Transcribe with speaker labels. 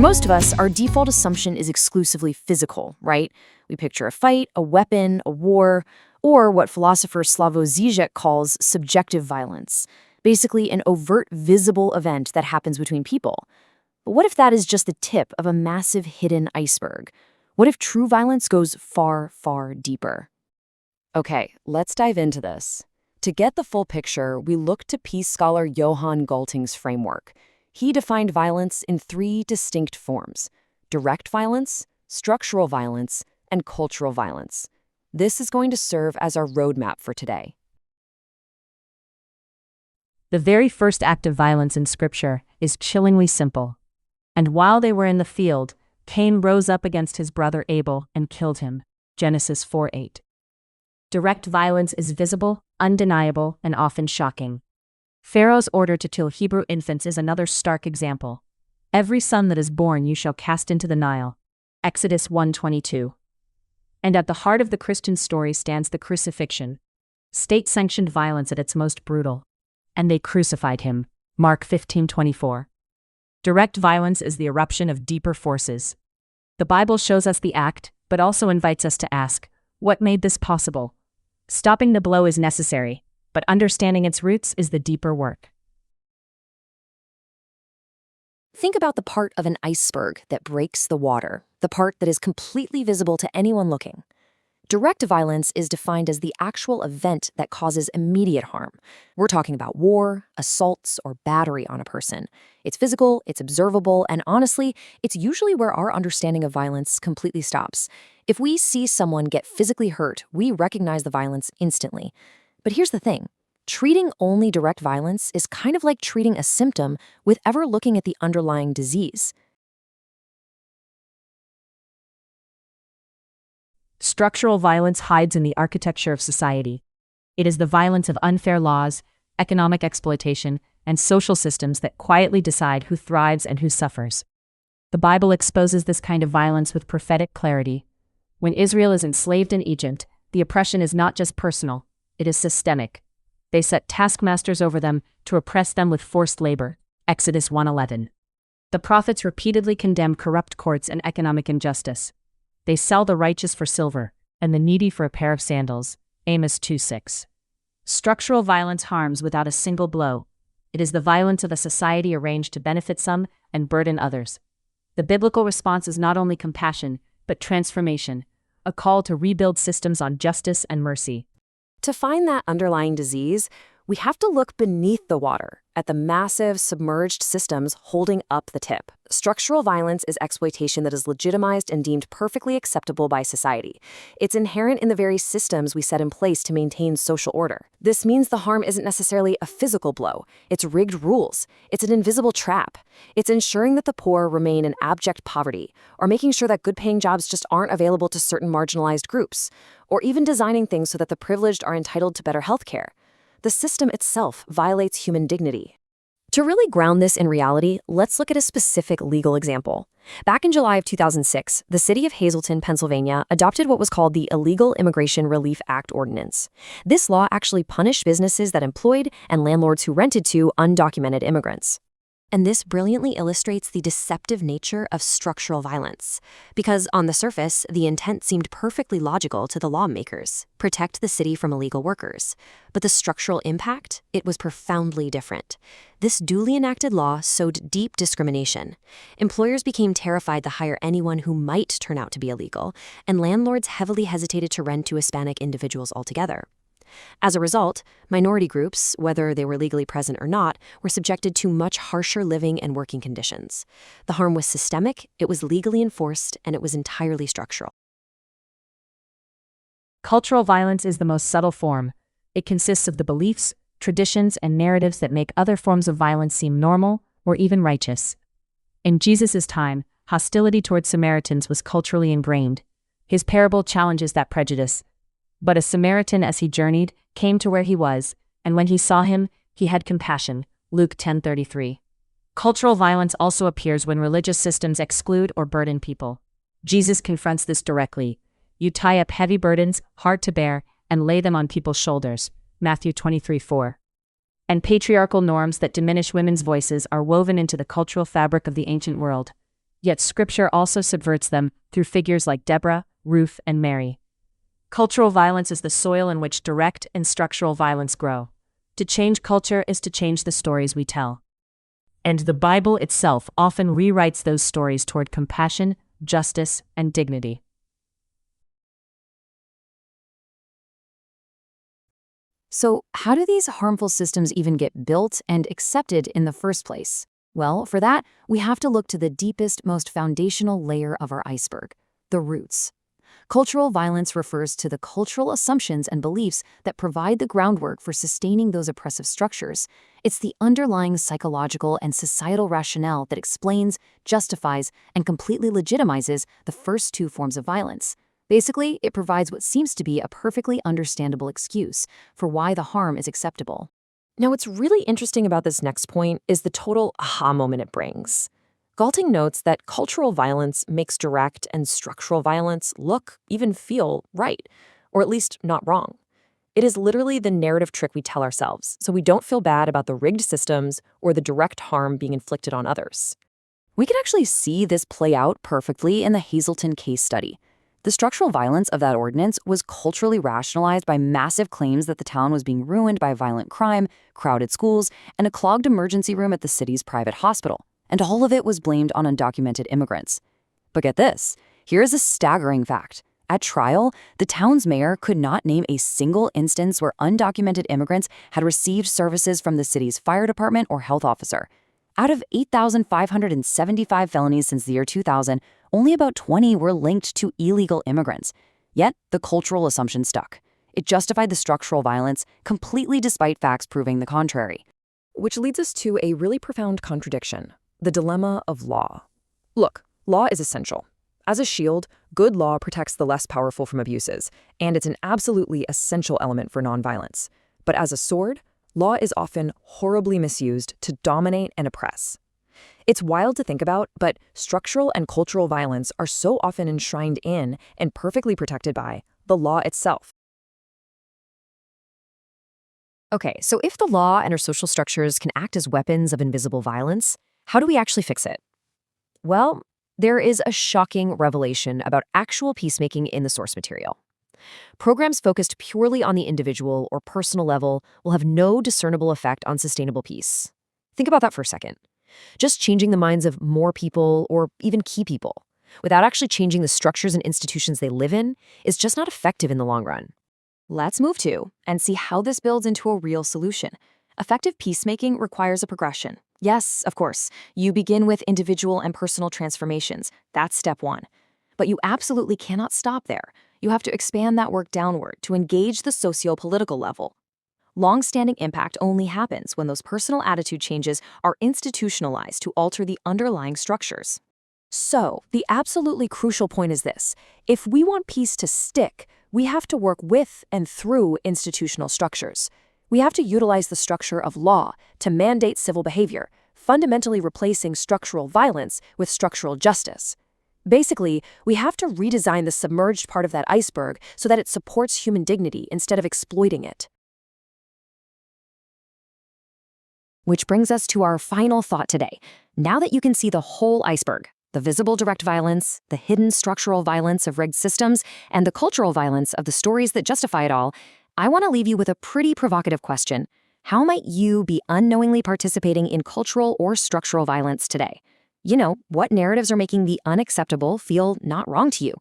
Speaker 1: most of us, our default assumption is exclusively physical, right? We picture a fight, a weapon, a war, or what philosopher Slavoj Žižek calls subjective violence, basically an overt, visible event that happens between people. But what if that is just the tip of a massive hidden iceberg? What if true violence goes far, far deeper? Okay, let's dive into this. To get the full picture, we look to peace scholar Johan Galtung's framework. He defined violence in 3 distinct forms: direct violence, structural violence, and cultural violence. This is going to serve as our roadmap for today.
Speaker 2: The very first act of violence in Scripture is chillingly simple. And while they were in the field, Cain rose up against his brother Abel and killed him. Genesis 4:8. Direct violence is visible, undeniable, and often shocking. Pharaoh's order to kill Hebrew infants is another stark example. Every son that is born you shall cast into the Nile. Exodus 1:22. And at the heart of the Christian story stands the crucifixion, state-sanctioned violence at its most brutal. And they crucified him. Mark 15:24. Direct violence is the eruption of deeper forces. The Bible shows us the act, but also invites us to ask, what made this possible? Stopping the blow is necessary, but understanding its roots is the deeper work.
Speaker 1: Think about the part of an iceberg that breaks the water, the part that is completely visible to anyone looking. Direct violence is defined as the actual event that causes immediate harm. We're talking about war, assaults, or battery on a person. It's physical, it's observable, and honestly, it's usually where our understanding of violence completely stops. If we see someone get physically hurt, we recognize the violence instantly. But here's the thing. Treating only direct violence is kind of like treating a symptom with ever looking at the underlying disease.
Speaker 2: Structural violence hides in the architecture of society. It is the violence of unfair laws, economic exploitation, and social systems that quietly decide who thrives and who suffers. The Bible exposes this kind of violence with prophetic clarity. When Israel is enslaved in Egypt, the oppression is not just personal, it is systemic. They set taskmasters over them to oppress them with forced labor. Exodus 1:11. The prophets repeatedly condemn corrupt courts and economic injustice. They sell the righteous for silver, and the needy for a pair of sandals. Amos 2:6. Structural violence harms without a single blow. It is the violence of a society arranged to benefit some and burden others. The biblical response is not only compassion, but transformation, a call to rebuild systems on justice and mercy.
Speaker 1: To find that underlying disease, we have to look beneath the water, at the massive, submerged systems holding up the tip. Structural violence is exploitation that is legitimized and deemed perfectly acceptable by society. It's inherent in the very systems we set in place to maintain social order. This means the harm isn't necessarily a physical blow. It's rigged rules. It's an invisible trap. It's ensuring that the poor remain in abject poverty, or making sure that good-paying jobs just aren't available to certain marginalized groups, or even designing things so that the privileged are entitled to better health care. The system itself violates human dignity. To really ground this in reality, let's look at a specific legal example. Back in July of 2006, the city of Hazleton, Pennsylvania, adopted what was called the Illegal Immigration Relief Act ordinance. This law actually punished businesses that employed and landlords who rented to undocumented immigrants. And this brilliantly illustrates the deceptive nature of structural violence. Because on the surface, the intent seemed perfectly logical to the lawmakers: protect the city from illegal workers. But the structural impact, it was profoundly different. This duly enacted law sowed deep discrimination. Employers became terrified to hire anyone who might turn out to be illegal, and landlords heavily hesitated to rent to Hispanic individuals altogether. As a result, minority groups, whether they were legally present or not, were subjected to much harsher living and working conditions. The harm was systemic, it was legally enforced, and it was entirely structural.
Speaker 2: Cultural violence is the most subtle form. It consists of the beliefs, traditions, and narratives that make other forms of violence seem normal or even righteous. In Jesus' time, hostility towards Samaritans was culturally ingrained. His parable challenges that prejudice. But a Samaritan, as he journeyed, came to where he was, and when he saw him, he had compassion. Luke 10:33. Cultural violence also appears when religious systems exclude or burden people. Jesus confronts this directly. You tie up heavy burdens, hard to bear, and lay them on people's shoulders. Matthew 23:4. And patriarchal norms that diminish women's voices are woven into the cultural fabric of the ancient world. Yet Scripture also subverts them through figures like Deborah, Ruth, and Mary. Cultural violence is the soil in which direct and structural violence grow. To change culture is to change the stories we tell. And the Bible itself often rewrites those stories toward compassion, justice, and dignity.
Speaker 1: So, how do these harmful systems even get built and accepted in the first place? Well, for that, we have to look to the deepest, most foundational layer of our iceberg, the roots. Cultural violence refers to the cultural assumptions and beliefs that provide the groundwork for sustaining those oppressive structures. It's the underlying psychological and societal rationale that explains, justifies, and completely legitimizes the first two forms of violence. Basically, it provides what seems to be a perfectly understandable excuse for why the harm is acceptable. Now, what's really interesting about this next point is the total aha moment it brings. Galtung notes that cultural violence makes direct and structural violence look, even feel, right, or at least not wrong. It is literally the narrative trick we tell ourselves, so we don't feel bad about the rigged systems or the direct harm being inflicted on others. We can actually see this play out perfectly in the Hazelton case study. The structural violence of that ordinance was culturally rationalized by massive claims that the town was being ruined by violent crime, crowded schools, and a clogged emergency room at the city's private hospital. And all of it was blamed on undocumented immigrants. But get this, here is a staggering fact. At trial, the town's mayor could not name a single instance where undocumented immigrants had received services from the city's fire department or health officer. Out of 8,575 felonies since the year 2000, only about 20 were linked to illegal immigrants. Yet, the cultural assumption stuck. It justified the structural violence completely despite facts proving the contrary. Which leads us to a really profound contradiction. The dilemma of law. Look, law is essential. As a shield, good law protects the less powerful from abuses, and it's an absolutely essential element for nonviolence. But as a sword, law is often horribly misused to dominate and oppress. It's wild to think about, but structural and cultural violence are so often enshrined in and perfectly protected by the law itself. Okay, so if the law and our social structures can act as weapons of invisible violence, how do we actually fix it? Well, there is a shocking revelation about actual peacemaking in the source material. Programs focused purely on the individual or personal level will have no discernible effect on sustainable peace. Think about that for a second. Just changing the minds of more people or even key people, without actually changing the structures and institutions they live in, is just not effective in the long run. Let's move to and see how this builds into a real solution. Effective peacemaking requires a progression. Yes, of course, you begin with individual and personal transformations. That's step one. But you absolutely cannot stop there. You have to expand that work downward to engage the socio-political level. Long-standing impact only happens when those personal attitude changes are institutionalized to alter the underlying structures. So, the absolutely crucial point is this. If we want peace to stick, we have to work with and through institutional structures. We have to utilize the structure of law to mandate civil behavior, fundamentally replacing structural violence with structural justice. Basically, we have to redesign the submerged part of that iceberg so that it supports human dignity instead of exploiting it. Which brings us to our final thought today. Now that you can see the whole iceberg, the visible direct violence, the hidden structural violence of rigged systems, and the cultural violence of the stories that justify it all, I want to leave you with a pretty provocative question. How might you be unknowingly participating in cultural or structural violence today? You know, what narratives are making the unacceptable feel not wrong to you?